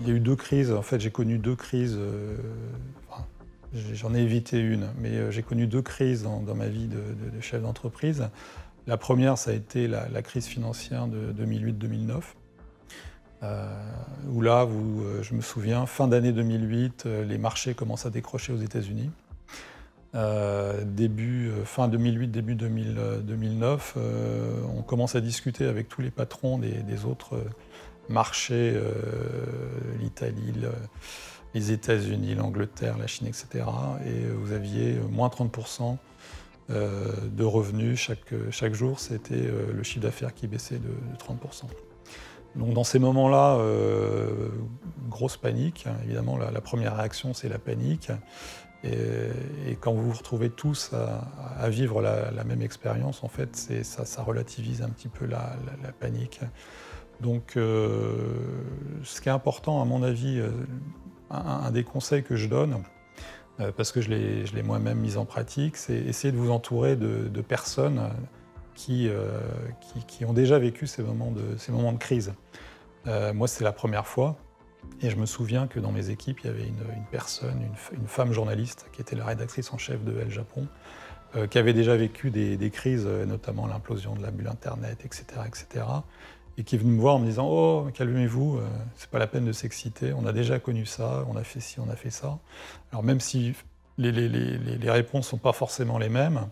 y a eu 2 crises. En fait, j'ai connu 2 crises, enfin, j'en ai évité une, mais j'ai connu 2 crises dans ma vie de chef d'entreprise. La première, ça a été la crise financière de 2008-2009, où là, je me souviens, fin d'année 2008, les marchés commencent à décrocher aux États-Unis. Fin 2008, début 2009, on commence à discuter avec tous les patrons des autres marchés, l'Italie, les États-Unis, l'Angleterre, la Chine, etc. Et vous aviez moins 30% de revenus chaque jour. C'était le chiffre d'affaires qui baissait de 30%. Donc dans ces moments-là, grosse panique. Évidemment, la première réaction, c'est la panique. Et quand vous vous retrouvez tous à vivre la même expérience, en fait, ça relativise un petit peu la panique. Donc, ce qui est important, à mon avis, un des conseils que je donne, parce que je l'ai moi-même mis en pratique, c'est essayer de vous entourer de personnes qui ont déjà vécu ces moments de crise. Moi, c'est la première fois. Et je me souviens que dans mes équipes, il y avait une personne, une femme journaliste, qui était la rédactrice en chef de Elle Japon, qui avait déjà vécu des crises, notamment l'implosion de la bulle Internet, etc., etc., et qui est venue me voir en me disant « Oh, calmez-vous, c'est pas la peine de s'exciter, on a déjà connu ça, on a fait ci, on a fait ça ». Alors même si les réponses ne sont pas forcément les mêmes,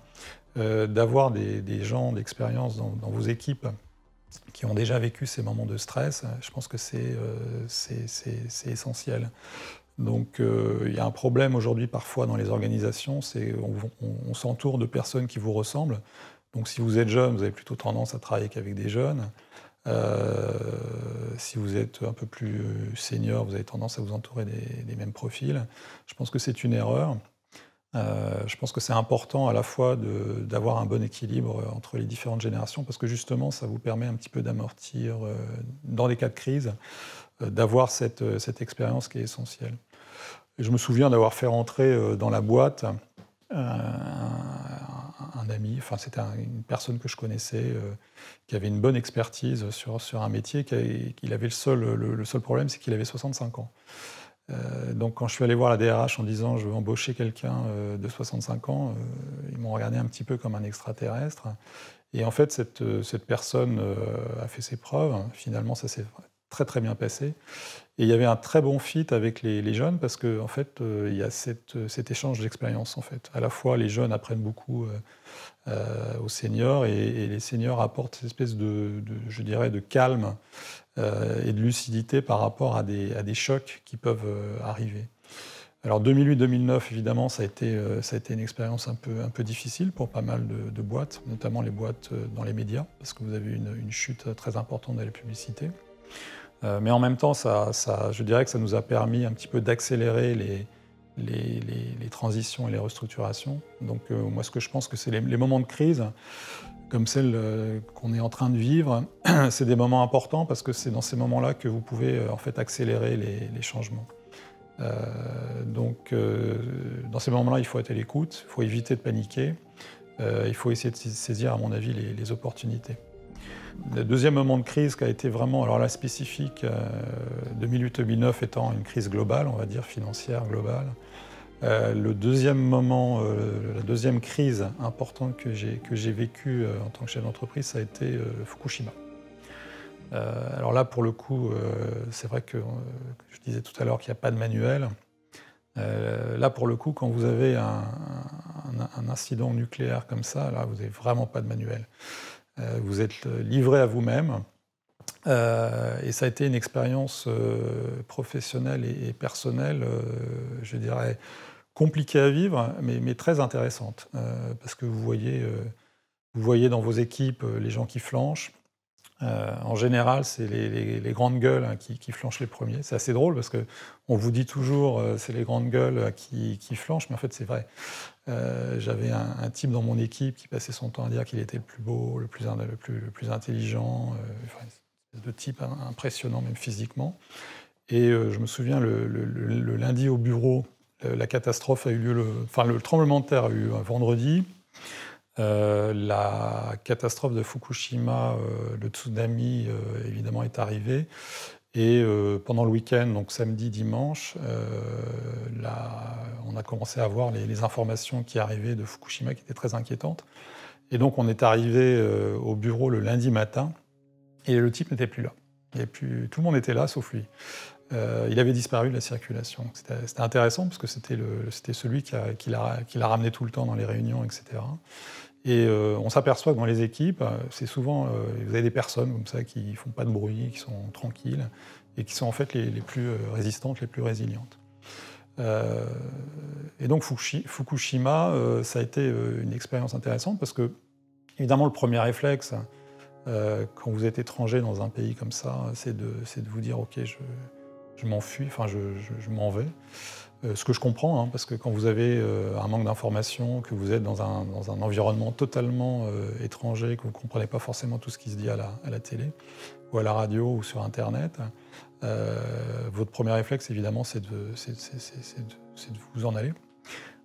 d'avoir des gens d'expérience dans vos équipes qui ont déjà vécu ces moments de stress, je pense que c'est essentiel. Donc il y a un problème aujourd'hui parfois dans les organisations, c'est on s'entoure de personnes qui vous ressemblent. Donc si vous êtes jeune, vous avez plutôt tendance à travailler qu'avec des jeunes. Si vous êtes un peu plus senior, vous avez tendance à vous entourer des mêmes profils. Je pense que c'est une erreur. Je pense que c'est important à la fois d'avoir un bon équilibre entre les différentes générations, parce que justement, ça vous permet un petit peu d'amortir, dans les cas de crise, d'avoir cette expérience qui est essentielle. Et je me souviens d'avoir fait rentrer dans la boîte un ami, enfin c'était une personne que je connaissais, qui avait une bonne expertise sur un métier, qu'il avait le seul problème, c'est qu'il avait 65 ans. Donc quand je suis allé voir la DRH en disant je veux embaucher quelqu'un de 65 ans, ils m'ont regardé un petit peu comme un extraterrestre. Et en fait, cette personne a fait ses preuves. Finalement, ça s'est très très bien passé. Et il y avait un très bon fit avec les jeunes parce qu'en fait, il y a cet échange d'expérience en fait. À la fois, les jeunes apprennent beaucoup aux seniors et les seniors apportent cette espèce je dirais, de calme et de lucidité par rapport à des chocs qui peuvent arriver. Alors 2008-2009, évidemment, ça a été une expérience un peu difficile pour pas mal de boîtes, notamment les boîtes dans les médias, parce que vous avez une chute très importante de la publicité. Mais en même temps, je dirais que ça nous a permis un petit peu d'accélérer les transitions et les restructurations. Donc moi, ce que je pense que c'est les moments de crise, comme celle qu'on est en train de vivre, c'est des moments importants parce que c'est dans ces moments-là que vous pouvez en fait accélérer les changements. Donc dans ces moments-là, il faut être à l'écoute, il faut éviter de paniquer, il faut essayer de saisir, à mon avis, les opportunités. Le deuxième moment de crise qui a été vraiment, alors là spécifique, 2008-2009 étant une crise globale, on va dire financière globale. Le deuxième moment, la deuxième crise importante que j'ai vécue en tant que chef d'entreprise, ça a été Fukushima. Alors là, pour le coup, c'est vrai que je disais tout à l'heure qu'il n'y a pas de manuel. Là, pour le coup, quand vous avez un incident nucléaire comme ça, là, vous n'avez vraiment pas de manuel. Vous êtes livré à vous-même. Et ça a été une expérience professionnelle et personnelle, je dirais, compliquée à vivre, mais très intéressante. Parce que vous voyez dans vos équipes les gens qui flanchent. En général, c'est les grandes gueules qui flanchent les premiers. C'est assez drôle parce qu'on vous dit toujours c'est les grandes gueules qui flanchent, mais en fait c'est vrai. J'avais un type dans mon équipe qui passait son temps à dire qu'il était le plus beau, le plus intelligent, enfin, une espèce de type impressionnant même physiquement. Et je me souviens le lundi au bureau, la catastrophe a eu lieu, le tremblement de terre a eu lieu un vendredi. La catastrophe de Fukushima, le tsunami, évidemment, est arrivé. Et pendant le week-end, donc samedi, dimanche, on a commencé à voir les informations qui arrivaient de Fukushima qui étaient très inquiétantes. Et donc on est arrivé au bureau le lundi matin et le type n'était plus là. Tout le monde était là sauf lui. Il avait disparu de la circulation. C'était intéressant parce que c'était celui qui l'a ramené tout le temps dans les réunions, etc. Et on s'aperçoit que dans les équipes, c'est souvent, vous avez des personnes comme ça qui ne font pas de bruit, qui sont tranquilles et qui sont en fait les plus résistantes, les plus résilientes. Et donc Fukushima, ça a été une expérience intéressante parce que, évidemment, le premier réflexe, quand vous êtes étranger dans un pays comme ça, c'est de vous dire « Ok, je m'enfuis, enfin je m'en vais ». Ce que je comprends, hein, parce que quand vous avez un manque d'informations, que vous êtes dans un environnement totalement étranger, que vous ne comprenez pas forcément tout ce qui se dit à la télé, ou à la radio, ou sur Internet, votre premier réflexe, évidemment, c'est de vous en aller.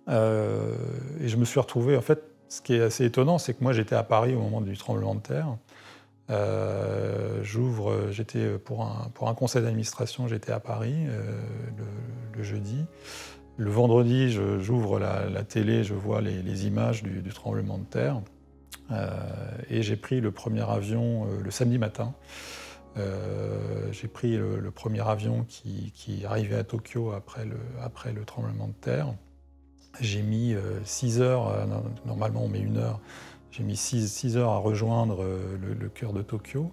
Et je me suis retrouvé, en fait, ce qui est assez étonnant, c'est que moi, j'étais à Paris au moment du tremblement de terre. J'étais pour un conseil d'administration, j'étais à Paris le jeudi. Le vendredi, j'ouvre la télé, je vois les images du tremblement de terre. Et j'ai pris le premier avion le samedi matin. J'ai pris le premier avion qui arrivait à Tokyo après le tremblement de terre. J'ai mis 6 heures, normalement on met 1 heure, j'ai mis 6 heures à rejoindre le cœur de Tokyo.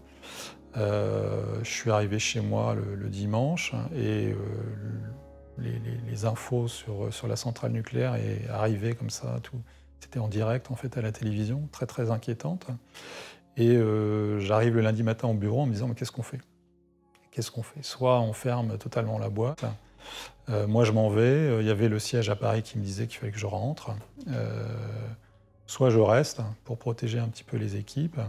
Je suis arrivé chez moi le dimanche et les infos sur la centrale nucléaire est arrivé comme ça, tout. C'était en direct en fait à la télévision, très très inquiétante. Et j'arrive le lundi matin au bureau en me disant « mais qu'est-ce qu'on fait ? Qu'est-ce qu'on fait ? Soit on ferme totalement la boîte, moi je m'en vais, il y avait le siège à Paris qui me disait qu'il fallait que je rentre, soit je reste pour protéger un petit peu les équipes.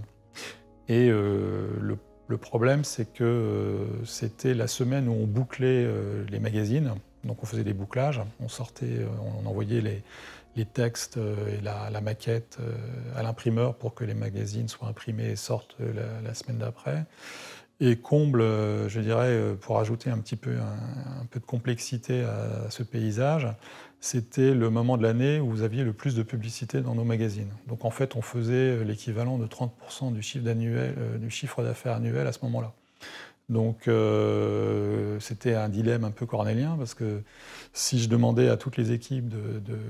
Et le problème, c'est que c'était la semaine où on bouclait les magazines, donc on faisait des bouclages, on envoyait les textes et la maquette à l'imprimeur pour que les magazines soient imprimés et sortent la semaine d'après. Et comble, je dirais, pour ajouter un peu de complexité à ce paysage, c'était le moment de l'année où vous aviez le plus de publicité dans nos magazines. Donc en fait, on faisait l'équivalent de 30% du chiffre d'affaires annuel à ce moment-là. Donc c'était un dilemme un peu cornélien, parce que si je demandais à toutes les équipes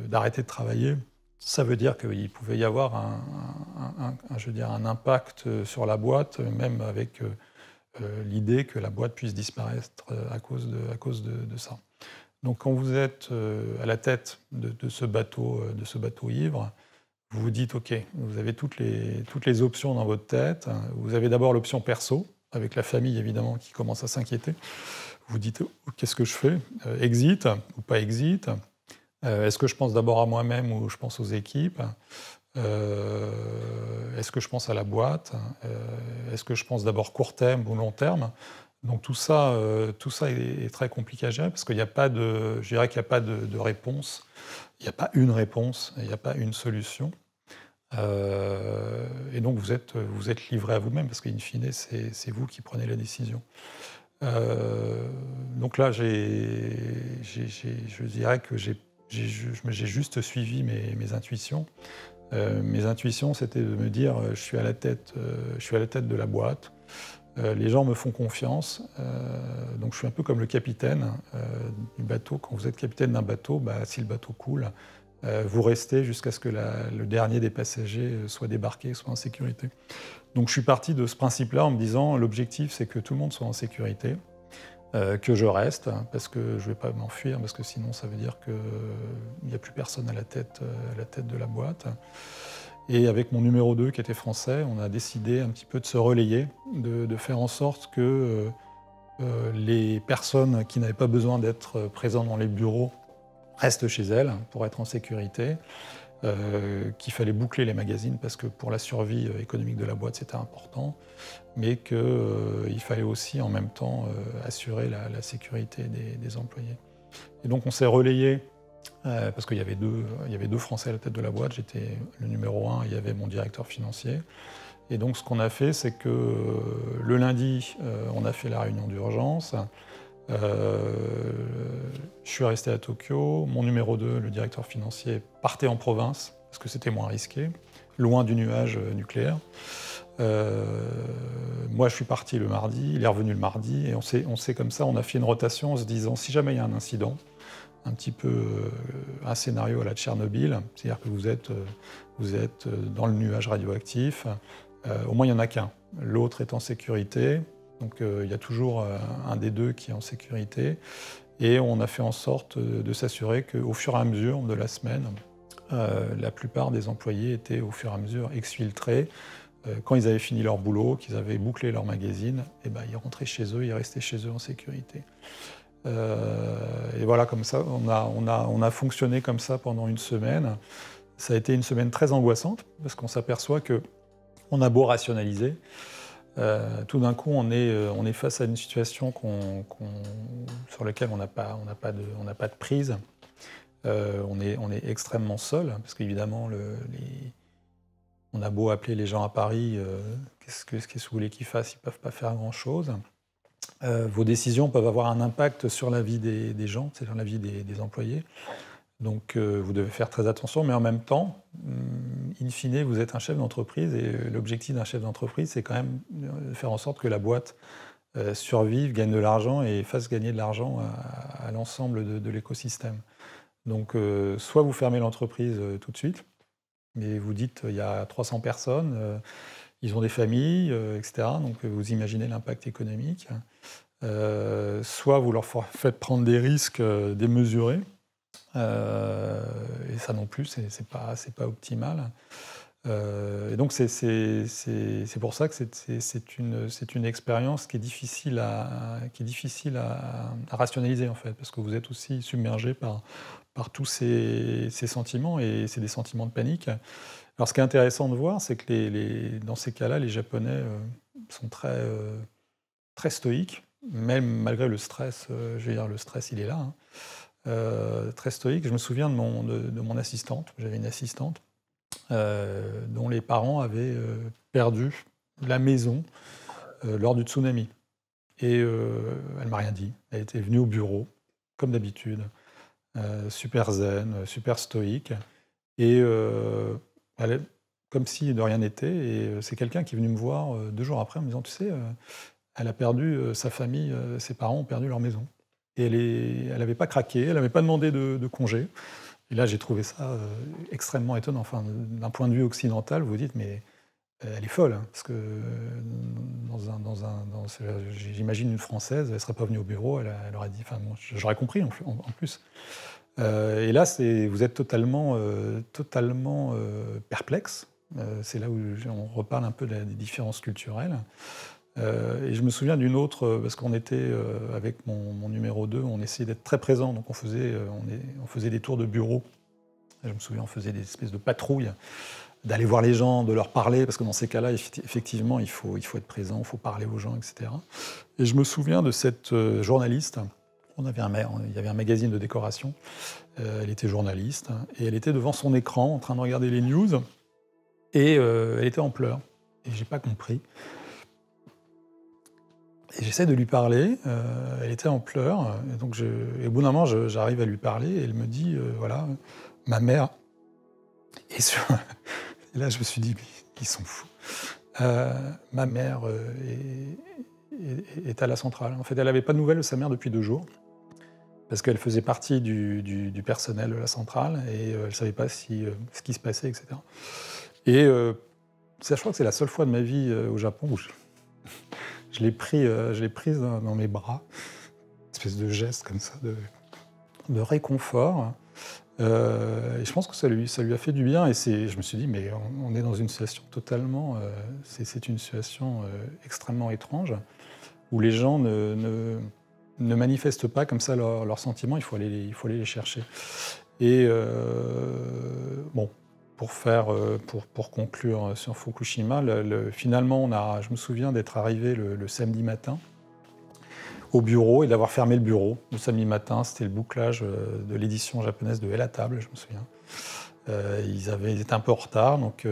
d'arrêter de travailler, ça veut dire qu'il pouvait y avoir un impact sur la boîte, même avec l'idée que la boîte puisse disparaître à cause de ça. Donc quand vous êtes à la tête de ce bateau ivre, vous vous dites « Ok, vous avez toutes les options dans votre tête. Vous avez d'abord l'option perso, avec la famille évidemment qui commence à s'inquiéter. Vous dites « Qu'est-ce que je fais ? Exit ou pas exit ? Est-ce que je pense d'abord à moi-même ou je pense aux équipes ? Est-ce que je pense à la boîte ? Est-ce que je pense d'abord court terme ou long terme ? » Donc tout ça est très compliqué à gérer parce qu'il n'y a pas je dirais qu'il n'y a pas de réponse. Il n'y a pas une réponse, il n'y a pas une solution. Et donc vous êtes livré à vous-même parce qu'in fine, c'est vous qui prenez la décision. Donc là, je dirais que j'ai juste suivi mes intuitions. Mes intuitions, c'était de me dire je suis à la tête de la boîte. Les gens me font confiance, donc je suis un peu comme le capitaine du bateau. Quand vous êtes capitaine d'un bateau, si le bateau coule, vous restez jusqu'à ce que le dernier des passagers soit débarqué, soit en sécurité. Donc je suis parti de ce principe-là en me disant l'objectif c'est que tout le monde soit en sécurité, que je reste, parce que je ne vais pas m'enfuir, parce que sinon ça veut dire qu'il n'y a plus personne à la tête de la boîte. Et avec mon numéro 2 qui était français, on a décidé un petit peu de se relayer, de faire en sorte que les personnes qui n'avaient pas besoin d'être présentes dans les bureaux restent chez elles pour être en sécurité, qu'il fallait boucler les magazines parce que pour la survie économique de la boîte c'était important, mais qu'il fallait aussi en même temps assurer la sécurité des employés. Et donc on s'est relayé parce qu'il y avait deux Français à la tête de la boîte, j'étais le numéro 1, il y avait mon directeur financier. Et donc ce qu'on a fait, c'est que le lundi, on a fait la réunion d'urgence. Je suis resté à Tokyo. Mon numéro 2, le directeur financier, partait en province, parce que c'était moins risqué, loin du nuage nucléaire. Moi, je suis parti le mardi, il est revenu le mardi, et on s'est comme ça, on a fait une rotation en se disant, si jamais il y a un incident, un petit peu un scénario à la Tchernobyl, c'est-à-dire que vous êtes dans le nuage radioactif, au moins il n'y en a qu'un. L'autre est en sécurité, donc il y a toujours un des deux qui est en sécurité, et on a fait en sorte de s'assurer qu'au fur et à mesure de la semaine, la plupart des employés étaient au fur et à mesure exfiltrés. Quand ils avaient fini leur boulot, qu'ils avaient bouclé leur magazine, et ben, ils rentraient chez eux, ils restaient chez eux en sécurité. Et voilà, comme ça, on a fonctionné comme ça pendant une semaine. Ça a été une semaine très angoissante, parce qu'on s'aperçoit qu'on a beau rationaliser, tout d'un coup, on est face à une situation sur laquelle on n'a pas de prise. On est extrêmement seul, parce qu'évidemment, on a beau appeler les gens à Paris, qu'est-ce que vous voulez qu'ils fassent? Ils ne peuvent pas faire grand-chose. Vos décisions peuvent avoir un impact sur la vie des gens, c'est-à-dire la vie des employés. Donc vous devez faire très attention, mais en même temps, in fine, vous êtes un chef d'entreprise, et l'objectif d'un chef d'entreprise, c'est quand même de faire en sorte que la boîte survive, gagne de l'argent et fasse gagner de l'argent à l'ensemble de l'écosystème. Donc soit vous fermez l'entreprise tout de suite, mais vous dites il y a 300 personnes, ils ont des familles, etc. Donc vous imaginez l'impact économique. Soit vous leur faites prendre des risques démesurés, et ça non plus, c'est pas optimal. Et donc c'est pour ça que c'est une expérience qui est difficile à rationaliser en fait, parce que vous êtes aussi submergé par tous ces sentiments, et c'est des sentiments de panique. Alors ce qui est intéressant de voir, c'est que dans ces cas-là, les Japonais sont très stoïques, même malgré le stress. Je veux dire, le stress, il est là, hein. Très stoïque. Je me souviens de mon assistante. J'avais une assistante dont les parents avaient perdu la maison lors du tsunami. Et elle m'a rien dit. Elle était venue au bureau, comme d'habitude, super zen, super stoïque. Et comme si de rien n'était. Et c'est quelqu'un qui est venu me voir 2 jours après en me disant, tu sais, elle a perdu sa famille, ses parents ont perdu leur maison. Et elle n'avait pas craqué, elle n'avait pas demandé de congé. Et là, j'ai trouvé ça extrêmement étonnant. Enfin, d'un point de vue occidental, vous vous dites, mais elle est folle, hein, parce que j'imagine une Française, elle ne serait pas venue au bureau, elle aurait dit, enfin, bon, j'aurais compris en plus. Et là, vous êtes totalement perplexe. C'est là où on reparle un peu des différences culturelles. Et je me souviens d'une autre, parce qu'on était avec mon numéro 2, on essayait d'être très présent, donc on faisait des tours de bureau. Je me souviens, on faisait des espèces de patrouilles, d'aller voir les gens, de leur parler, parce que dans ces cas-là, effectivement, il faut être présent, il faut parler aux gens, etc. Et je me souviens de cette journaliste. Il y avait un magazine de décoration. Elle était journaliste, et elle était devant son écran en train de regarder les news, et elle était en pleurs. Et j'ai pas compris. Et j'essaie de lui parler, elle était en pleurs, et donc au bout d'un moment, j'arrive à lui parler, et elle me dit, voilà, ma mère est sur... Et là, je me suis dit, ils sont fous. Ma mère est à la centrale. En fait, elle n'avait pas de nouvelles de sa mère depuis 2 jours, parce qu'elle faisait partie du personnel de la centrale, et elle ne savait pas ce qui se passait, etc. Et je crois que c'est la seule fois de ma vie au Japon où je l'ai prise dans mes bras, une espèce de geste comme ça, de réconfort. Et je pense que ça lui a fait du bien, et je me suis dit, mais on est dans une situation totalement... c'est une situation extrêmement étrange, où les gens ne manifestent pas comme ça leurs sentiments, il faut aller les chercher. Et bon, pour conclure sur Fukushima, finalement, je me souviens d'être arrivé le samedi matin au bureau et d'avoir fermé le bureau. Le samedi matin, c'était le bouclage de l'édition japonaise de Elle à table, je me souviens. Ils étaient un peu en retard, donc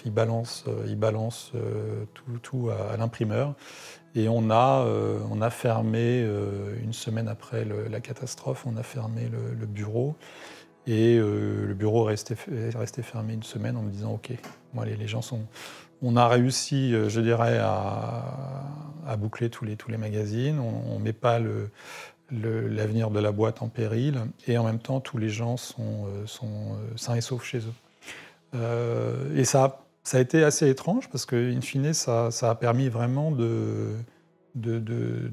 ils balancent tout à l'imprimeur. Et on a fermé, une semaine après la catastrophe, on a fermé le bureau. Et le bureau est resté fermé une semaine en me disant OK, bon, allez, les gens sont. On a réussi, je dirais, à boucler tous les magazines. On ne met pas l'avenir de la boîte en péril. Et en même temps, tous les gens sont sains et saufs chez eux. Et ça a été assez étrange parce qu'in fine, ça a permis vraiment de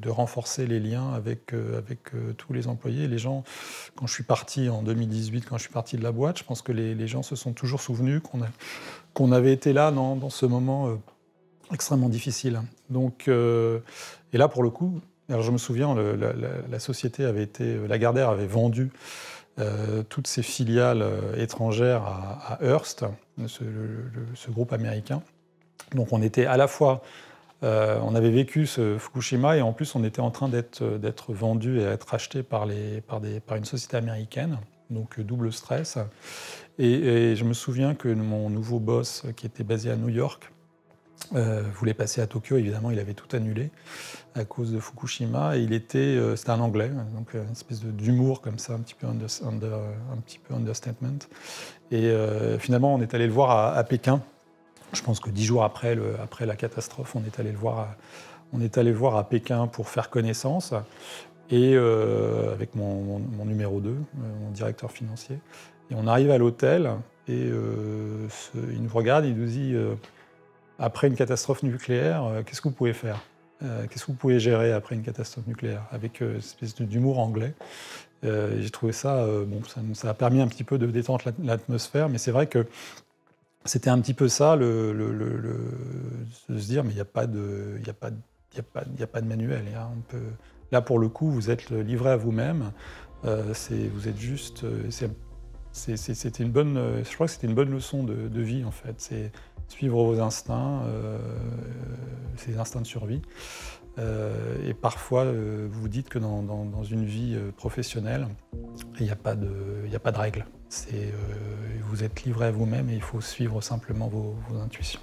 renforcer les liens avec tous les employés. Les gens, quand je suis parti en 2018, quand je suis parti de la boîte, je pense que les gens se sont toujours souvenus qu'on avait été là dans ce moment extrêmement difficile. Donc, et là, pour le coup, alors je me souviens, la société avait été, Lagardère avait vendu toutes ses filiales étrangères à Hearst, ce groupe américain. Donc on était à la fois on avait vécu ce Fukushima et en plus on était en train d'être vendu et à être acheté par une société américaine, donc double stress. Et je me souviens que mon nouveau boss, qui était basé à New York, voulait passer à Tokyo. Évidemment, il avait tout annulé à cause de Fukushima. Et c'était un Anglais, donc une espèce d'humour comme ça, un petit peu understatement. Et finalement, on est allé le voir à Pékin. Je pense que 10 jours après la catastrophe, on est allé le voir à Pékin pour faire connaissance, et avec mon numéro 2, mon directeur financier. Et on arrive à l'hôtel, et il nous regarde, il nous dit après une catastrophe nucléaire, qu'est-ce que vous pouvez faire ? Qu'est-ce que vous pouvez gérer après une catastrophe nucléaire ? Avec une espèce d'humour anglais. J'ai trouvé ça, ça a permis un petit peu de détendre l'atmosphère, mais c'est vrai que c'était un petit peu ça, de se dire, mais il n'y a pas de manuel. Là, pour le coup, vous êtes livré à vous-même. Vous êtes juste. C'était une bonne. Je crois que c'était une bonne leçon de vie, en fait. C'est suivre vos instincts, ces instincts de survie. Et parfois, vous vous dites que dans une vie professionnelle, il n'y a pas de règles. Vous êtes livré à vous-même et il faut suivre simplement vos intuitions.